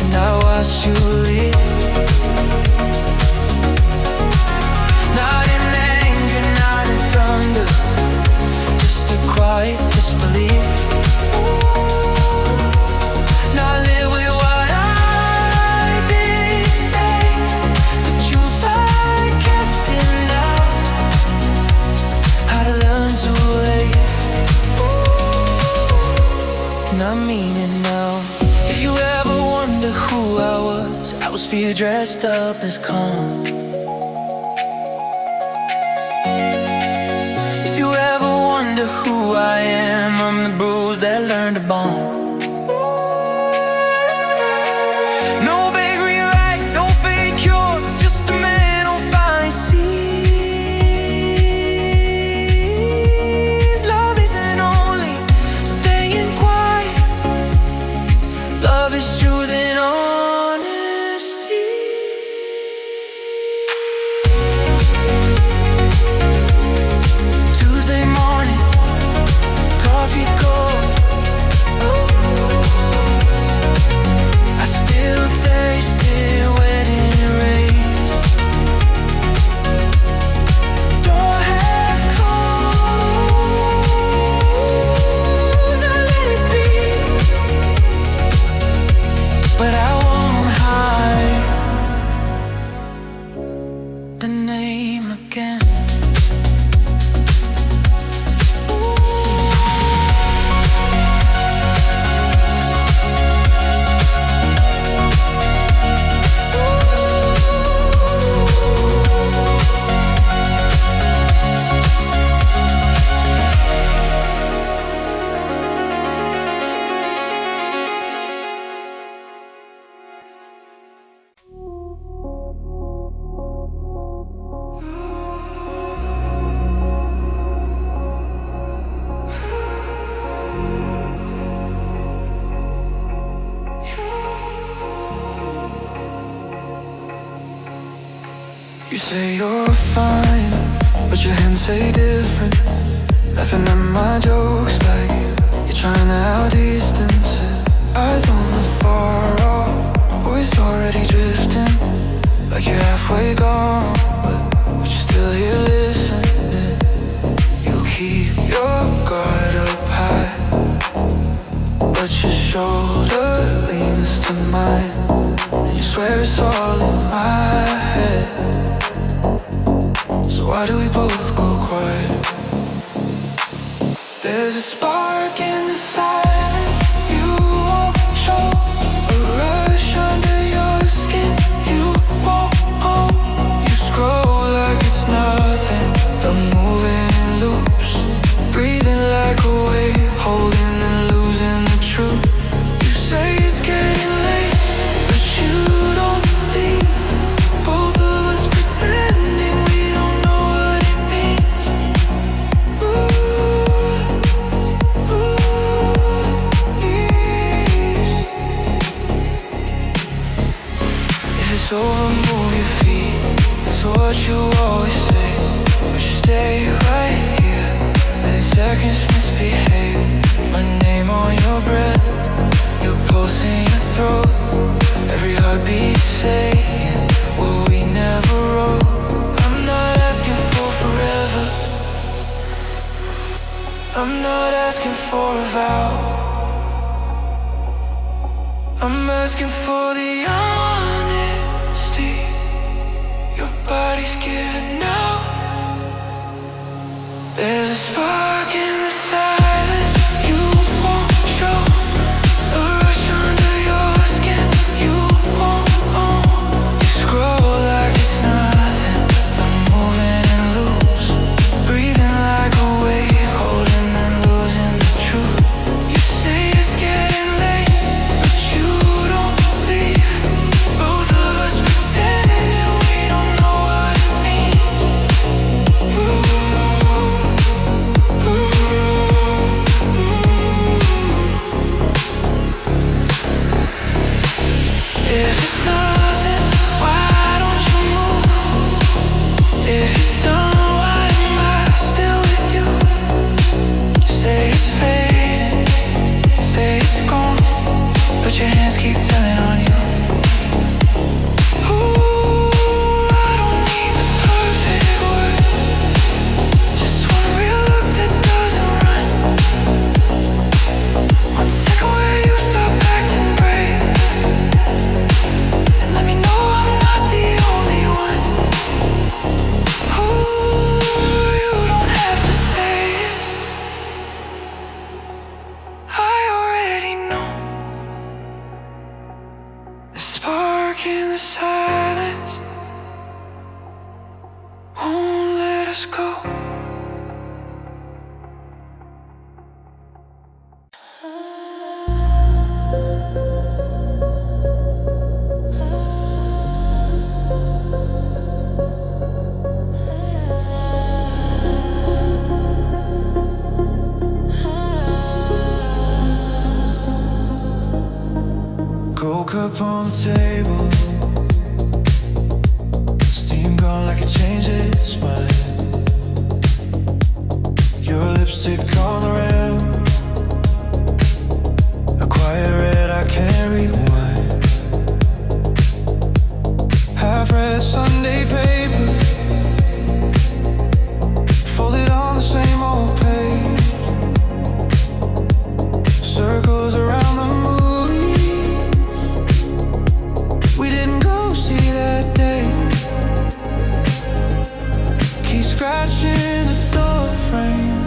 and I watch you leave. Not in anger, not in thunder, just a quiet disbelief. Now live with what I did say, the truth I kept in out. How to learn too late, and I mean it now. If you ever wonder who I was fear dressed up as calm. If you ever wonder who I am, I'm the bruise that learned to bond. No big rewrite, no fake cure, just a man who finally sees love isn't only staying quiet. Love is truth and honesty. Tuesday morning, coffee cold. I still taste it when it rains. Door half closed, I let it be, but I won't hide the name again. You say you're fine, but your hands say different. Laughing at my jokes like you're trying to outdistance it. Eyes on the far off, voice already drifting, like you're halfway gone, but you're still here listening. You keep your guard up high, but your shoulder leans to mine, and you swear it's all in my head. So why do we both go quiet? There's a spark in the silence you won't show, a rush under your skin you won't own. You scroll like it's nothing, the moving in loops, breathing like a wave, holding and losing the truth. You say it's getting late, but you don't leave. Both of us pretending we don't know what it means. If it's over, move your feet, that's what you always say. But you stay right here, letting seconds misbehave. My name on your breath, your pulse in your throat, every heartbeat saying what we never wrote. I'm not asking for forever, I'm not asking for a vow, I'm asking for the honesty your body's giving now. There's a spark in the silence you won't show, a rush under your skin you won't own. You scroll like it's nothing, the moving in loops, breathing like a wave, holding and losing the truth. You say it's getting late, but you don't leave. in the silence won't let us go. Cold cup on the table, steam gone like it changed its mind. Your lipstick on the rim, a quiet red I can't rewind. Half read Sunday paper, folded on the same old page. Circles around the moon. Scratching the door frame,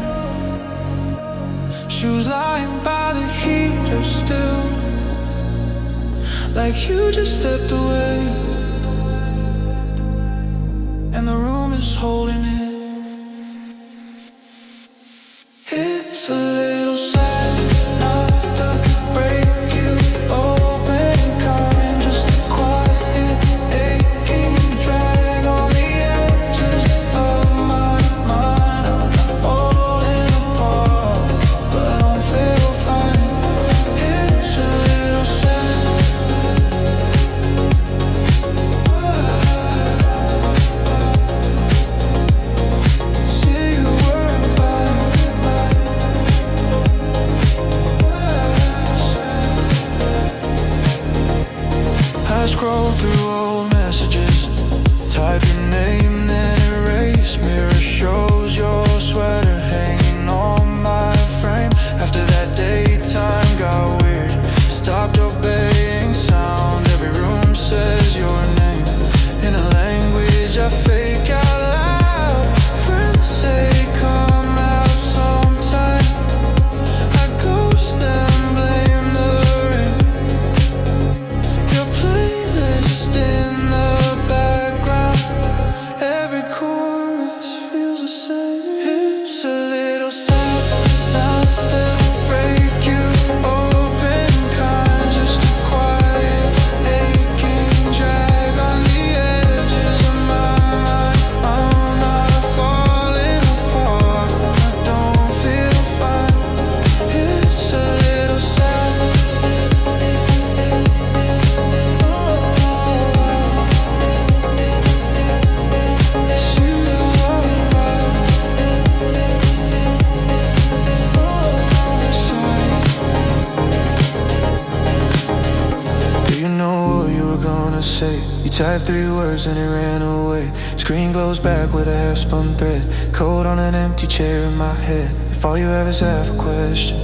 shoes lying by the heater still, like you just stepped away, and the room is holding it. It's a little sad not to break you open kind, just a quiet aching drag on the edges of my mind. I'm falling apart, but I don't feel fine. It's a little sad. Say you were by. I scroll through old messages, type your name, then erase. Mirror shows your sweater hanging on my frame. After that daytime got weird, stopped obeying sound. Every room says your name in a language I fake out loud. Friends say come out sometime, I ghost them, blame the rain. Your playlist in the background, every chorus feels the same. It's a little sad not to break you open kind, just a quiet aching drag on the edges of my mind. I'm not falling apart, I don't feel fine. It's a little sad. Do you know what you were gonna say? You typed 3 words and it ran away. Screen glows back with a half-spun thread. Cold on an empty chair in my head. If all you have is half a question,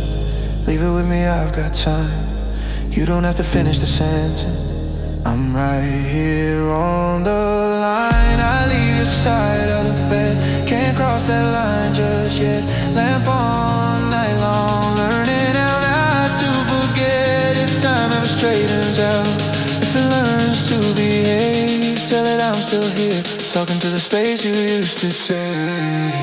leave it with me, I've got time. You don't have to finish the sentence. I'm right here on the line. I leave your side of the bed, can't cross that line just yet. Lamp on night long, learning how not to forget. If time ever straightens out, if it learns to behave, tell it I'm still here, talking to the space you used to take.